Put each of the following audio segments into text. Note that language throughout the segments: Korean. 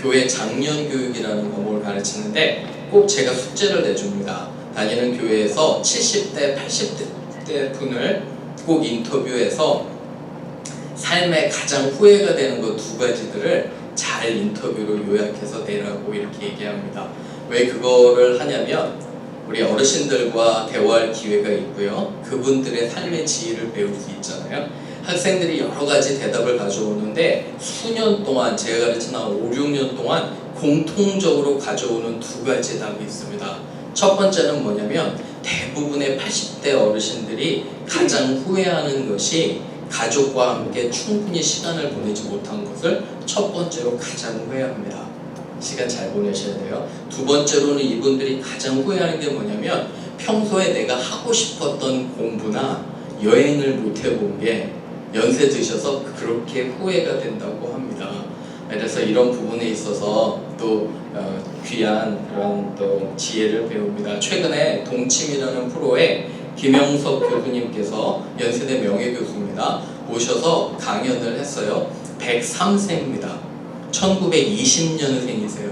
교회 장년 교육이라는 과목을 가르치는데 꼭 제가 숙제를 내줍니다. 다니는 교회에서 70대, 80대 분을 꼭 인터뷰해서 삶에 가장 후회가 되는 것 두 가지들을 잘 인터뷰로 요약해서 내라고 이렇게 얘기합니다. 왜 그거를 하냐면 우리 어르신들과 대화할 기회가 있고요. 그분들의 삶의 지혜를 배울 수 있잖아요. 학생들이 여러 가지 대답을 가져오는데 수년 동안 제가 가르친 한 5, 6년 동안 공통적으로 가져오는 두 가지 답이 있습니다. 첫 번째는 뭐냐면 대부분의 80대 어르신들이 가장 후회하는 것이 가족과 함께 충분히 시간을 보내지 못한 것을 첫 번째로 가장 후회합니다. 시간 잘 보내셔야 돼요. 두 번째로는 이분들이 가장 후회하는 게 뭐냐면 평소에 내가 하고 싶었던 공부나 여행을 못 해본 게 연세 드셔서 그렇게 후회가 된다고 합니다. 그래서 이런 부분에 있어서 또 귀한 그런 또 지혜를 배웁니다. 최근에 동침이라는 프로에 김영석 교수님께서 연세대 명예교수입니다. 모셔서 강연을 했어요. 103세입니다. 1920년생이세요.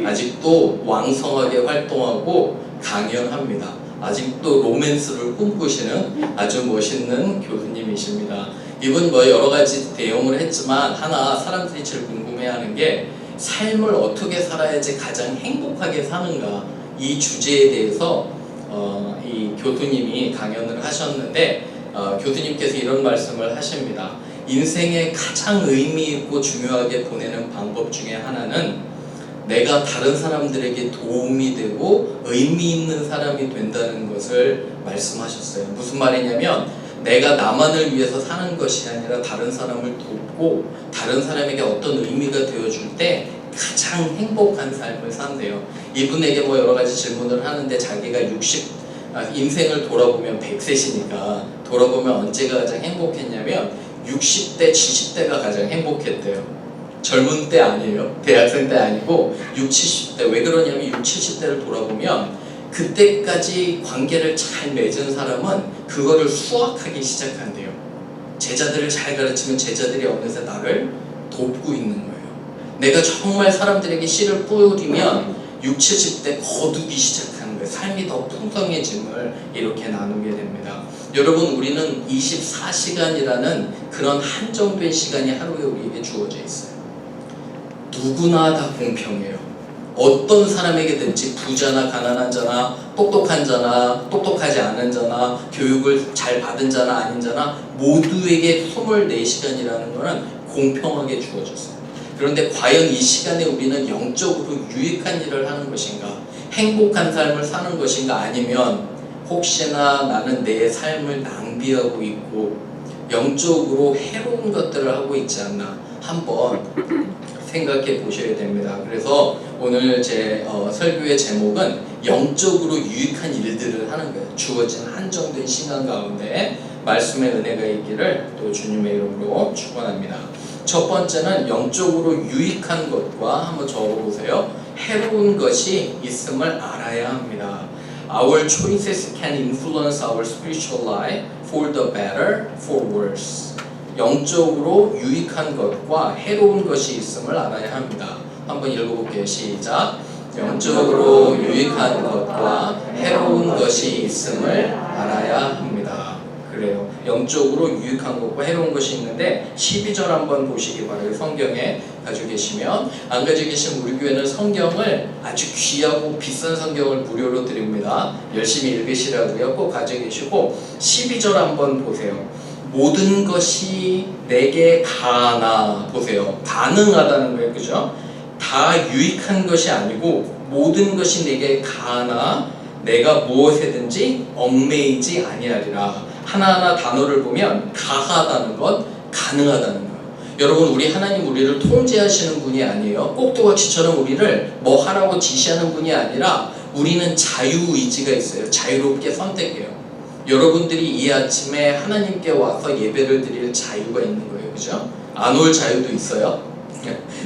아직도 왕성하게 활동하고 강연합니다. 아직도 로맨스를 꿈꾸시는 아주 멋있는 교수님이십니다. 이분 뭐 여러 가지 내용을 했지만 하나 사람들이 제일 궁금해하는 게 삶을 어떻게 살아야지 가장 행복하게 사는가 이 주제에 대해서 이 교수님이 강연을 하셨는데 교수님께서 이런 말씀을 하십니다. 인생에 가장 의미 있고 중요하게 보내는 방법 중에 하나는 내가 다른 사람들에게 도움이 되고 의미 있는 사람이 된다는 것을 말씀하셨어요. 무슨 말이냐면 내가 나만을 위해서 사는 것이 아니라 다른 사람을 돕고 다른 사람에게 어떤 의미가 되어줄 때 가장 행복한 삶을 산대요. 이분에게 뭐 여러 가지 질문을 하는데 자기가 인생을 돌아보면 100세시니까 돌아보면 언제가 가장 행복했냐면 60대, 70대가 가장 행복했대요. 젊은 때 아니에요. 대학생 때 아니고 60, 70대. 왜 그러냐면 60, 70대를 돌아보면 그때까지 관계를 잘 맺은 사람은 그거를 수확하기 시작한대요. 제자들을 잘 가르치면 제자들이 어느새 나를 돕고 있는 거예요. 내가 정말 사람들에게 씨를 뿌리면 60, 70대 거두기 시작하는 거예요. 삶이 더 풍성해짐을 이렇게 나누게 됩니다. 여러분, 우리는 24시간이라는 그런 한정된 시간이 하루에 우리에게 주어져 있어요. 누구나 다 공평해요. 어떤 사람에게든지 부자나 가난한 자나 똑똑한 자나 똑똑하지 않은 자나 교육을 잘 받은 자나 아닌 자나 모두에게 24시간이라는 것은 공평하게 주어졌어요. 그런데 과연 이 시간에 우리는 영적으로 유익한 일을 하는 것인가? 행복한 삶을 사는 것인가? 아니면 혹시나 나는 내 삶을 낭비하고 있고 영적으로 해로운 것들을 하고 있지 않나? 한번 생각해 보셔야 됩니다. 그래서 오늘 제 설교의 제목은 영적으로 유익한 일들을 하는 거예요. 주어진 한정된 시간 가운데 말씀의 은혜가 있기를 또 주님의 이름으로 축원합니다. 첫 번째는 영적으로 유익한 것과 한번 적어보세요. 해로운 것이 있음을 알아야 합니다. Our choices can influence our spiritual life for the better, for worse. 영적으로 유익한 것과 해로운 것이 있음을 알아야 합니다. 한번 읽어볼게요. 시작. 영적으로 유익한 것과 해로운 것이 있음을 알아야 합니다. 그래요. 영적으로 유익한 것과 해로운 것이 있는데 12절 한번 보시기 바라요. 성경에 가지고 계시면. 안 가지고 계신 우리 교회는 성경을 아주 귀하고 비싼 성경을 무료로 드립니다. 열심히 읽으시라고요. 꼭 가지고 계시고 12절 한번 보세요. 모든 것이 내게 가나 보세요. 가능하다는 거예요. 그죠? 다 유익한 것이 아니고 모든 것이 내게 가나 내가 무엇에든지 얽매이지 아니하리라. 하나하나 단어를 보면 가하다는 것, 가능하다는 거예요. 여러분, 우리 하나님 우리를 통제하시는 분이 아니에요. 꼭두각시처럼 우리를 뭐 하라고 지시하는 분이 아니라 우리는 자유의지가 있어요. 자유롭게 선택해요. 여러분들이 이 아침에 하나님께 와서 예배를 드릴 자유가 있는 거예요. 그죠? 안 올 자유도 있어요.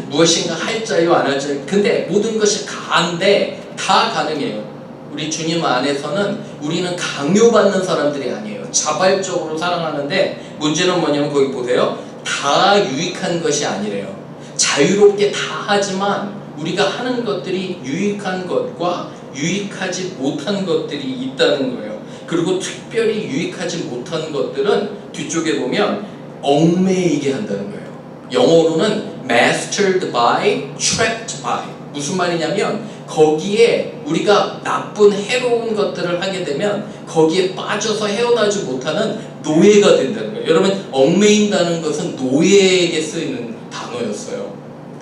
무엇인가 할 자유, 안 할 자유. 근데 모든 것이 가한데 다 가능해요. 우리 주님 안에서는 우리는 강요받는 사람들이 아니에요. 자발적으로 사랑하는데 문제는 뭐냐면 거기 보세요. 다 유익한 것이 아니래요. 자유롭게 다 하지만 우리가 하는 것들이 유익한 것과 유익하지 못한 것들이 있다는 거예요. 그리고 특별히 유익하지 못한 것들은 뒤쪽에 보면 얽매이게 한다는 거예요. 영어로는 mastered by, trapped by. 무슨 말이냐면 거기에 우리가 나쁜 해로운 것들을 하게 되면 거기에 빠져서 헤어나지 못하는 노예가 된다는 거예요. 여러분, 얽매인다는 것은 노예에게 쓰이는 단어였어요.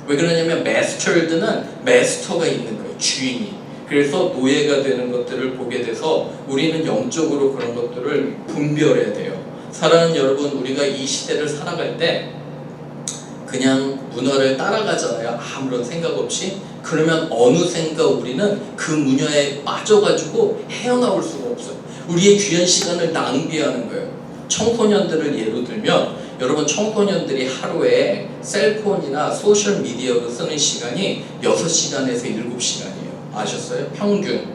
왜 그러냐면 mastered는 마스터가 있는 거예요. 주인이. 그래서 노예가 되는 것들을 보게 돼서 우리는 영적으로 그런 것들을 분별해야 돼요. 사랑하는 여러분, 우리가 이 시대를 살아갈 때 그냥 문화를 따라가잖아요. 아무런 생각 없이. 그러면 어느샌가 우리는 그 문화에 빠져가지고 헤어나올 수가 없어요. 우리의 귀한 시간을 낭비하는 거예요. 청소년들을 예로 들면 여러분, 청소년들이 하루에 셀폰이나 소셜미디어로 쓰는 시간이 6시간에서 7시간이에요. 아셨어요? 평균.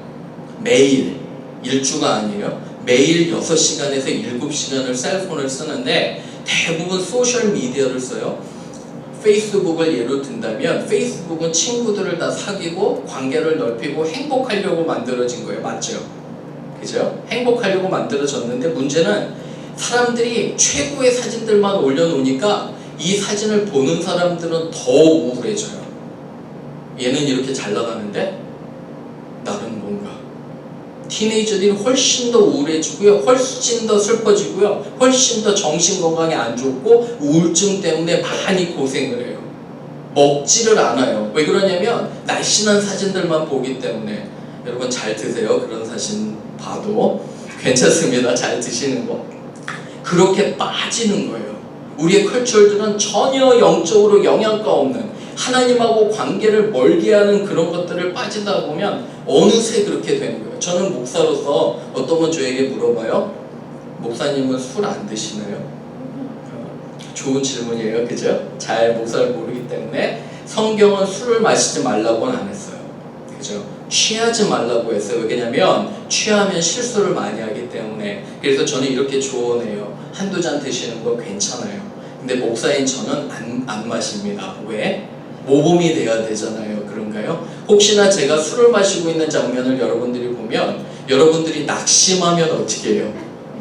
매일. 일주가 아니에요. 매일 6시간에서 7시간을 셀폰을 쓰는데 대부분 소셜미디어를 써요. 페이스북을 예로 든다면 페이스북은 친구들을 다 사귀고 관계를 넓히고 행복하려고 만들어진 거예요. 맞죠? 그죠? 행복하려고 만들어졌는데 문제는 사람들이 최고의 사진들만 올려놓으니까 이 사진을 보는 사람들은 더 우울해져요. 얘는 이렇게 잘 나가는데 나는 뭔가. 티네이저들이 훨씬 더 우울해지고요. 훨씬 더 슬퍼지고요. 훨씬 더 정신건강에 안 좋고 우울증 때문에 많이 고생을 해요. 먹지를 않아요. 왜 그러냐면 날씬한 사진들만 보기 때문에. 여러분 잘 드세요. 그런 사진 봐도 괜찮습니다. 잘 드시는 거. 그렇게 빠지는 거예요. 우리의 컬처들은 전혀 영적으로 영향가 없는 하나님하고 관계를 멀게 하는 그런 것들을 빠지다 보면 어느새 그렇게 되는 거예요. 저는 목사로서 어떤 분 저에게 물어봐요. 목사님은 술 안 드시나요? 좋은 질문이에요. 그죠? 잘 목사를 모르기 때문에 성경은 술을 마시지 말라고는 안 했어요. 그죠? 취하지 말라고 했어요. 왜냐면 취하면 실수를 많이 하기 때문에. 그래서 저는 이렇게 조언해요. 한두 잔 드시는 거 괜찮아요. 근데 목사인 저는 안 마십니다. 왜? 모범이 돼야 되잖아요. 그런가요? 혹시나 제가 술을 마시고 있는 장면을 여러분들이 보면 여러분들이 낙심하면 어떻게 해요?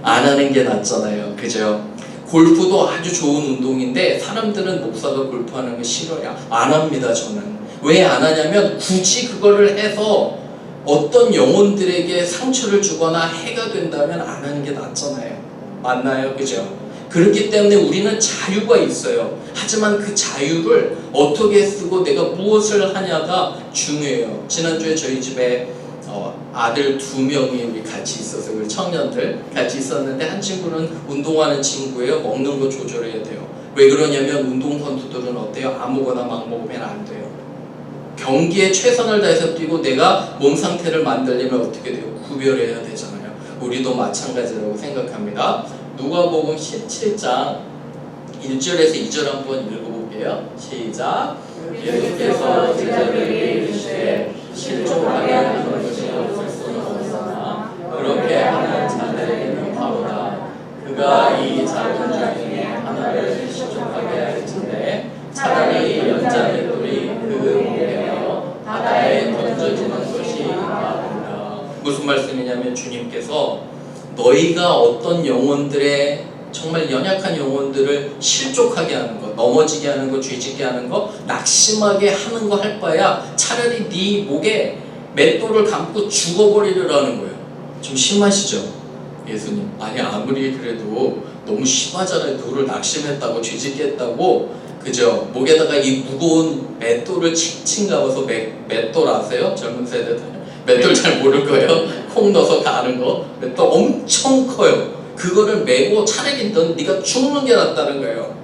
안 하는 게 낫잖아요. 그죠? 골프도 아주 좋은 운동인데 사람들은 목사가 골프하는 거 싫어요. 안 합니다. 저는. 왜 안 하냐면 굳이 그거를 해서 어떤 영혼들에게 상처를 주거나 해가 된다면 안 하는 게 낫잖아요. 맞나요? 그죠? 그렇기 때문에 우리는 자유가 있어요. 하지만 그 자유를 어떻게 쓰고 내가 무엇을 하냐가 중요해요. 지난주에 저희 집에 아들 2명이 우리 같이 있어서 우리 청년들 같이 있었는데 한 친구는 운동하는 친구예요. 먹는 거 조절해야 돼요. 왜 그러냐면 운동선수들은 어때요? 아무거나 막 먹으면 안 돼요. 경기에 최선을 다해서 뛰고 내가 몸 상태를 만들려면 어떻게 돼요? 구별해야 되잖아요. 우리도 마찬가지라고 생각합니다. 누가복음 17장 1절에서 2절 한번 읽어볼게요. 시작. 예수께서 제자들에게 이르시되 실족하게 하는 것이 없을 수는 없으나 그렇게 하는 자들에게는 바로다. 그가 이 작은 자 중에 하나를 실족하게 할진대 차라리 연자맷돌이 그 목에 매어 바다에 던져지는 것이 나으리라. 무슨 말씀이냐면 주님께서 너희가 어떤 영혼들의 정말 연약한 영혼들을 실족하게 하는 것, 넘어지게 하는 것, 죄짓게 하는 것, 낙심하게 하는 거 할 바야 차라리 네 목에 맷돌을 감고 죽어버리려는 거예요. 좀 심하시죠? 예수님. 아니 아무리 그래도 너무 심하잖아요. 누구를 낙심했다고 죄짓게 했다고. 그죠? 목에다가 이 무거운 맷돌을 칭칭 감아서 맷돌 아세요? 젊은 세대들. 맷돌 잘 모를 거예요. 콩 넣어서 가는 거. 맷돌 엄청 커요. 그거를 메고 차라리 넌 네가 죽는 게 낫다는 거예요.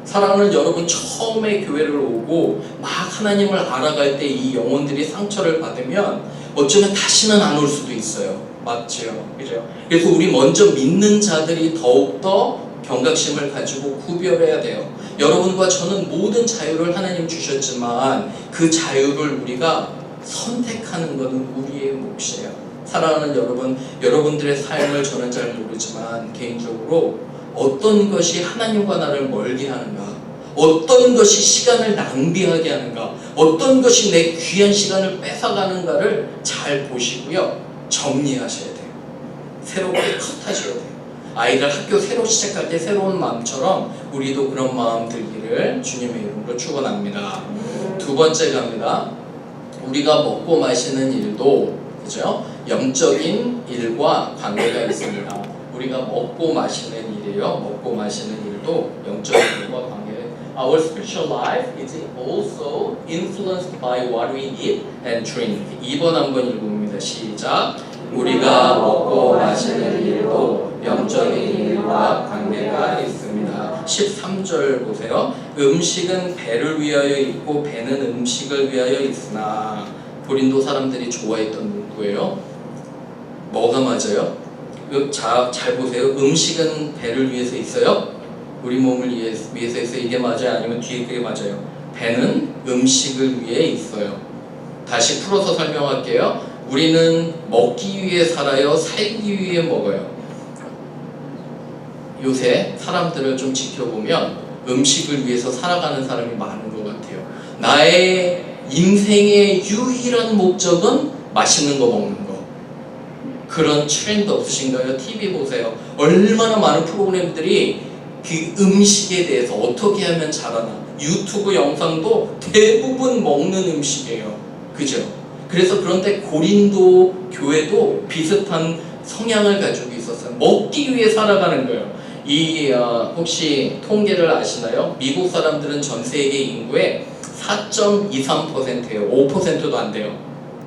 사랑하는 여러분, 처음에 교회를 오고 막 하나님을 알아갈 때 이 영혼들이 상처를 받으면 어쩌면 다시는 안 올 수도 있어요. 맞죠? 그죠? 그래서 우리 먼저 믿는 자들이 더욱더 경각심을 가지고 구별해야 돼요. 여러분과 저는 모든 자유를 하나님 주셨지만 그 자유를 우리가 선택하는 것은 우리의 몫이에요. 사랑하는 여러분, 여러분들의 삶을 저는 잘 모르지만 개인적으로 어떤 것이 하나님과 나를 멀게 하는가, 어떤 것이 시간을 낭비하게 하는가, 어떤 것이 내 귀한 시간을 뺏어가는가를 잘 보시고요. 정리하셔야 돼요. 새롭게 컷하셔야 돼요. 아이들 학교 새로 시작할 때 새로운 마음처럼 우리도 그런 마음 들기를 주님의 이름으로 축원합니다. 두 번째 갑니다. 우리가 먹고 마시는 일도, 그죠? 영적인 일과 관계가 있습니다. 우리가 먹고 마시는 일이에요. 먹고 마시는 일도 영적인 일과 관계. Our spiritual life is also influenced by what we eat and drink. 2번 한번 읽어봅니다. 시작. 우리가 먹고 마시는 일도 영적인 일과 관계가 있습니다. 13절 보세요. 음식은 배를 위하여 있고 배는 음식을 위하여 있으나. 고린도 사람들이 좋아했던 문구예요. 뭐가 맞아요? 잘 보세요. 음식은 배를 위해서 있어요. 우리 몸을 위해서 있어요. 이게 맞아요? 아니면 뒤에 그게 맞아요? 배는 음식을 위해 있어요. 다시 풀어서 설명할게요. 우리는 먹기 위해 살아요? 살기 위해 먹어요? 요새 사람들을 좀 지켜보면 음식을 위해서 살아가는 사람이 많은 것 같아요. 나의 인생의 유일한 목적은 맛있는 거 먹는 거. 그런 트렌드 없으신가요? TV 보세요. 얼마나 많은 프로그램들이 그 음식에 대해서 어떻게 하면 잘하나. 유튜브 영상도 대부분 먹는 음식이에요. 그죠? 그래서 그런데 고린도 교회도 비슷한 성향을 가지고 있었어요. 먹기 위해 살아가는 거예요. 혹시 통계를 아시나요? 미국 사람들은 전 세계 인구의 4.23%예요. 5%도 안 돼요.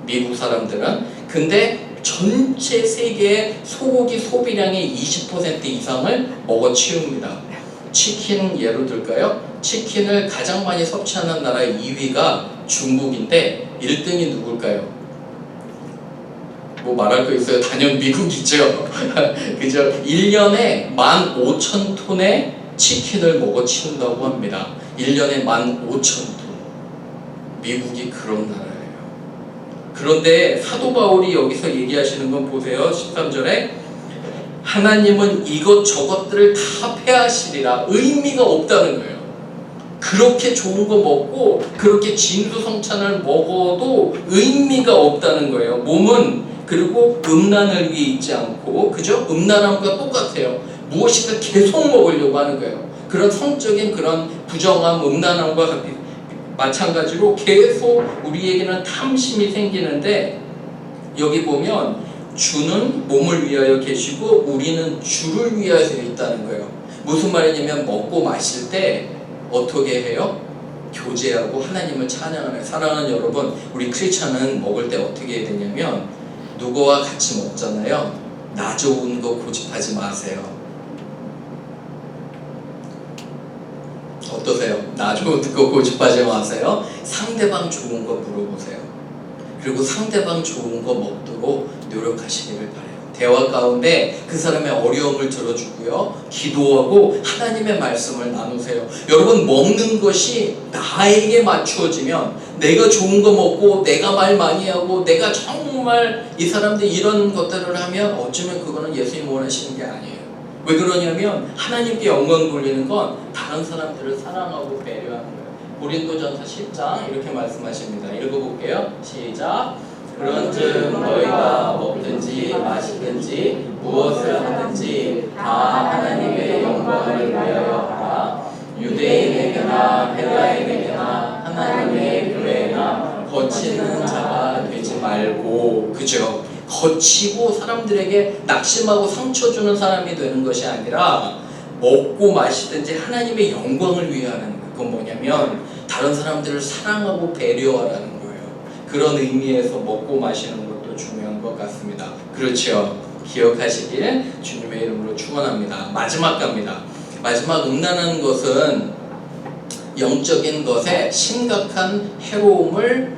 미국 사람들은. 근데 전체 세계의 소고기 소비량의 20% 이상을 먹어치웁니다. 치킨 예로 들까요? 치킨을 가장 많이 섭취하는 나라 2위가 중국인데 1등이 누굴까요? 뭐 말할 거 있어요? 당연 미국이죠. 그죠? 1년에 15,000톤의 치킨을 먹어치운다고 합니다. 1년에 15,000톤. 미국이 그런 나라예요. 그런데 사도 바울이 여기서 얘기하시는 건 보세요. 13절에 하나님은 이것저것들을 다 폐하시리라. 의미가 없다는 거예요. 그렇게 좋은 거 먹고 그렇게 진수성찬을 먹어도 의미가 없다는 거예요. 몸은 그리고 음란을 위해 있지 않고, 그죠? 음란함과 똑같아요. 무엇인가 계속 먹으려고 하는 거예요. 그런 성적인 그런 부정함, 음란함과 마찬가지로 계속 우리에게는 탐심이 생기는데, 여기 보면 주는 몸을 위하여 계시고 우리는 주를 위하여 있다는 거예요. 무슨 말이냐면 먹고 마실 때 어떻게 해요? 교제하고 하나님을 찬양하는. 사랑하는 여러분, 우리 크리스찬은 먹을 때 어떻게 해야 되냐면 누구와 같이 먹잖아요. 나 좋은 거 고집하지 마세요. 어떠세요? 나 좋은 거 고집하지 마세요. 상대방 좋은 거 물어보세요. 그리고 상대방 좋은 거 먹도록 노력하시기를 바라요. 대화 가운데 그 사람의 어려움을 들어주고요. 기도하고 하나님의 말씀을 나누세요. 여러분, 먹는 것이 나에게 맞추어지면 내가 좋은 거 먹고 내가 말 많이 하고 내가 정말 이 사람들 이런 것들을 하면 어쩌면 그거는 예수님 원하시는 게 아니에요. 왜 그러냐면 하나님께 영광 돌리는 건 다른 사람들을 사랑하고 배려하는 거예요. 고린도전서 10장 이렇게 말씀하십니다. 읽어볼게요. 시작. 그런즉 너희가 먹든지 마시든지 무엇을 하든지 다 하나님의 영광을 위하여 하라. 유대인에게나 헬라인에게나 하나님의 교회나 거치는 자가 되지 말고. 그죠? 거치고 사람들에게 낙심하고 상처 주는 사람이 되는 것이 아니라 먹고 마시든지 하나님의 영광을 위해 하는 거예요. 그건 뭐냐면 다른 사람들을 사랑하고 배려하라는 거예요. 그런 의미에서 먹고 마시는 것도 중요한 것 같습니다. 그렇죠? 기억하시길 주님의 이름으로 축원합니다. 마지막 갑니다. 마지막 음란한 것은 영적인 것에 심각한 해로움을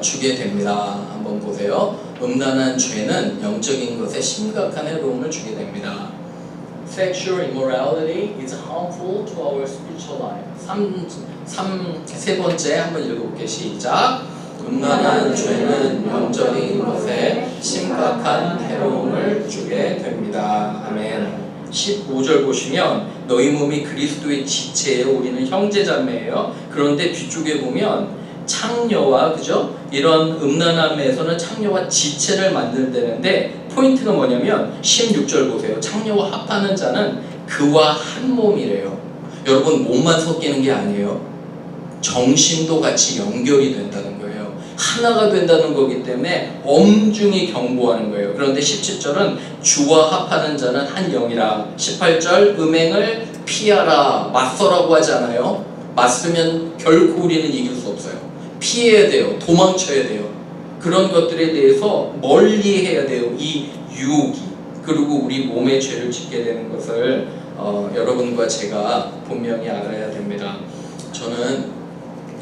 주게 됩니다. 한번 보세요. 음란한 죄는 영적인 것에 심각한 해로움을 주게 됩니다. Sexual immorality is harmful to our spiritual life. 세 번째 한번 읽어볼게요. 시작. 음란한 죄는 영적인 것에 심각한 해로움을 주게 됩니다. 아멘. 15절 보시면 너희 몸이 그리스도의 지체예요. 우리는 형제자매예요. 그런데 뒤쪽에 보면 창녀와 그죠? 이런 음란함에서는 창녀와 지체를 만들되는데 포인트가 뭐냐면 16절 보세요. 창녀와 합하는 자는 그와 한 몸이래요. 여러분 몸만 섞이는 게 아니에요. 정신도 같이 연결이 된다는 거예요. 하나가 된다는 거기 때문에 엄중히 경고하는 거예요. 그런데 17절은 주와 합하는 자는 한 영이라. 18절 음행을 피하라. 맞서라고 하잖아요. 맞으면 결코 우리는 이길 수 없어요. 피해야 돼요. 도망쳐야 돼요. 그런 것들에 대해서 멀리해야 돼요. 이 유혹이. 그리고 우리 몸에 죄를 짓게 되는 것을 여러분과 제가 분명히 알아야 됩니다. 저는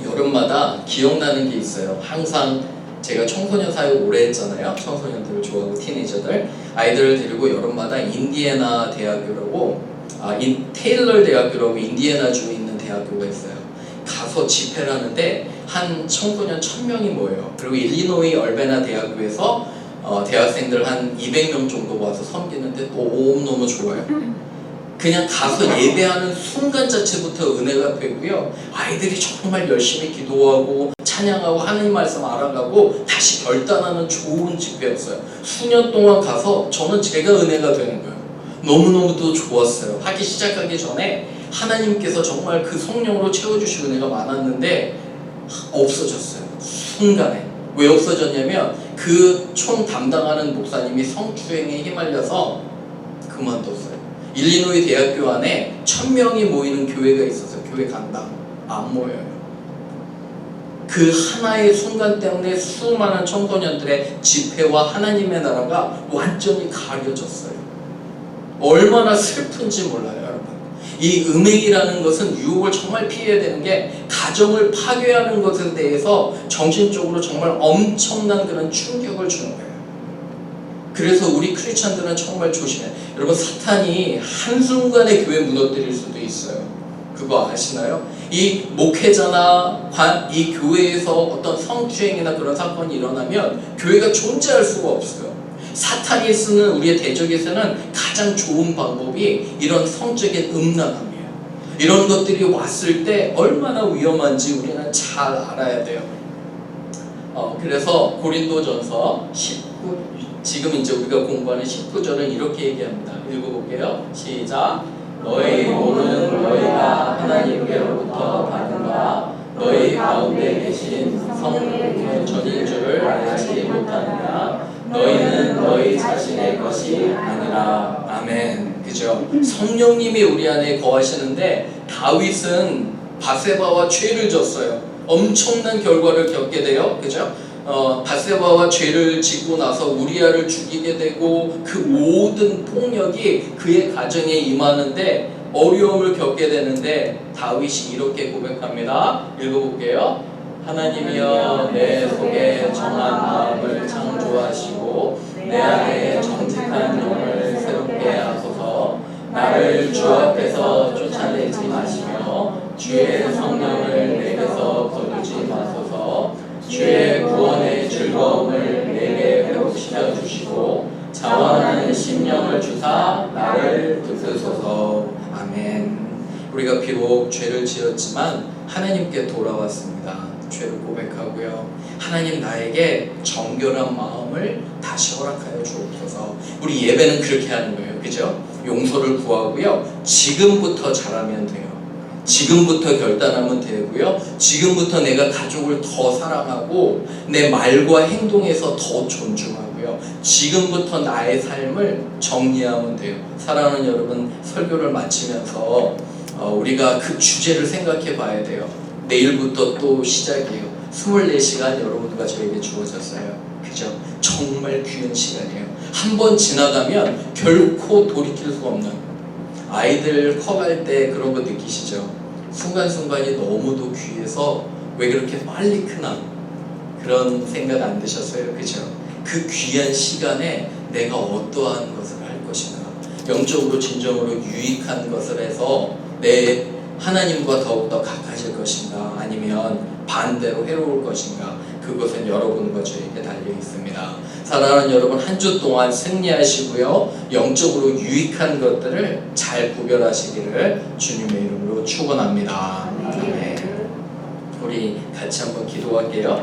여름마다 기억나는 게 있어요. 항상 제가 청소년 사역 오래 했잖아요. 청소년들을 좋아하고 티네이저들 아이들을 데리고 여름마다 인디애나 대학교라고 테일러 대학교라고 인디애나주에 있는 대학교가 있어요. 가서 집회를 하는데 한 청소년 1000명이 모여요. 그리고 일리노이 얼베나 대학교에서 대학생들 한 200명 정도 와서 섬기는데 너무너무 좋아요. 그냥 가서 예배하는 순간 자체부터 은혜가 되고요. 아이들이 정말 열심히 기도하고 찬양하고 하나님 말씀 알아가고 다시 결단하는 좋은 집회였어요. 수년 동안 가서 저는 제가 은혜가 되는 거예요. 너무너무도 좋았어요. 하기 시작하기 전에 하나님께서 정말 그 성령으로 채워주신 은혜가 많았는데 없어졌어요. 순간에. 왜 없어졌냐면 그 총 담당하는 목사님이 성추행에 휘말려서 그만뒀어요. 일리노이 대학교 안에 1000명이 모이는 교회가 있어서 교회 간다. 안 모여요. 그 하나의 순간 때문에 수많은 청소년들의 집회와 하나님의 나라가 완전히 가려졌어요. 얼마나 슬픈지 몰라요, 여러분. 이 음행이라는 것은 유혹을 정말 피해야 되는 게 가정을 파괴하는 것에 대해서 정신적으로 정말 엄청난 그런 충격을 주는 거예요. 그래서 우리 크리스찬들은 정말 조심해요. 여러분 사탄이 한순간에 교회 무너뜨릴 수도 있어요. 그거 아시나요? 이 목회자나 이 교회에서 어떤 성추행이나 그런 사건이 일어나면 교회가 존재할 수가 없어요. 사탄이 쓰는 우리의 대적에서는 가장 좋은 방법이 이런 성적인 음란함이에요. 이런 것들이 왔을 때 얼마나 위험한지 우리는 잘 알아야 돼요. 그래서 고린도전서 19 지금 이제 우리가 공부하는 19절은 이렇게 얘기합니다. 읽어볼게요. 시작. 너희 몸은 너희가 하나님께로부터 받은 바 너희 가운데 계신 성령의 전인 줄 알지 못하느냐. 너희는 너희 자신의 것이 아니라. 아멘. 그죠? 성령님이 우리 안에 거하시는데 다윗은 바세바와 죄를 졌어요. 엄청난 결과를 겪게 돼요. 그죠? 바세바와 죄를 짓고 나서 우리아를 죽이게 되고 그 모든 폭력이 그의 가정에 임하는데 어려움을 겪게 되는데 다윗이 이렇게 고백합니다. 읽어볼게요. 하나님이여 내 속에 정한 마음을 창조하시고 내 안에 정직한 영을 새롭게 하소서. 나를 주 앞에서 쫓아내지 마시며 주의 성령을 내게서 거두지 마소서. 주의 구원의 즐거움을 내게 회복시켜 주시고 자원하는 심령을 주사 나를 붙드소서. 아멘. 우리가 비록 죄를 지었지만 하나님께 돌아왔습니다. 죄를 고백하고요. 하나님 나에게 정결한 마음을 다시 허락하여 주옵소서. 우리 예배는 그렇게 하는 거예요. 그죠? 용서를 구하고요. 지금부터 잘하면 돼요. 지금부터 결단하면 되고요. 지금부터 내가 가족을 더 사랑하고 내 말과 행동에서 더 존중하고요. 지금부터 나의 삶을 정리하면 돼요. 사랑하는 여러분, 설교를 마치면서 우리가 그 주제를 생각해 봐야 돼요. 내일부터 또 시작이에요. 24시간 여러분과 저에게 주어졌어요. 그죠? 정말 귀한 시간이에요. 한번 지나가면 결코 돌이킬 수 없는, 아이들 커갈 때 그런 거 느끼시죠? 순간순간이 너무도 귀해서 왜 그렇게 빨리 크나 그런 생각 안 드셨어요? 그죠? 그 귀한 시간에 내가 어떠한 것을 할 것인가, 영적으로 진정으로 유익한 것을 해서 내 하나님과 더욱더 가까워질 것인가, 아니면 반대로 해로울 것인가, 그것은 여러분과 저에게 달려 있습니다. 사랑하는 여러분, 한 주 동안 승리하시고요, 영적으로 유익한 것들을 잘 구별하시기를 주님의 이름으로 축원합니다. 아멘. 우리 같이 한번 기도할게요.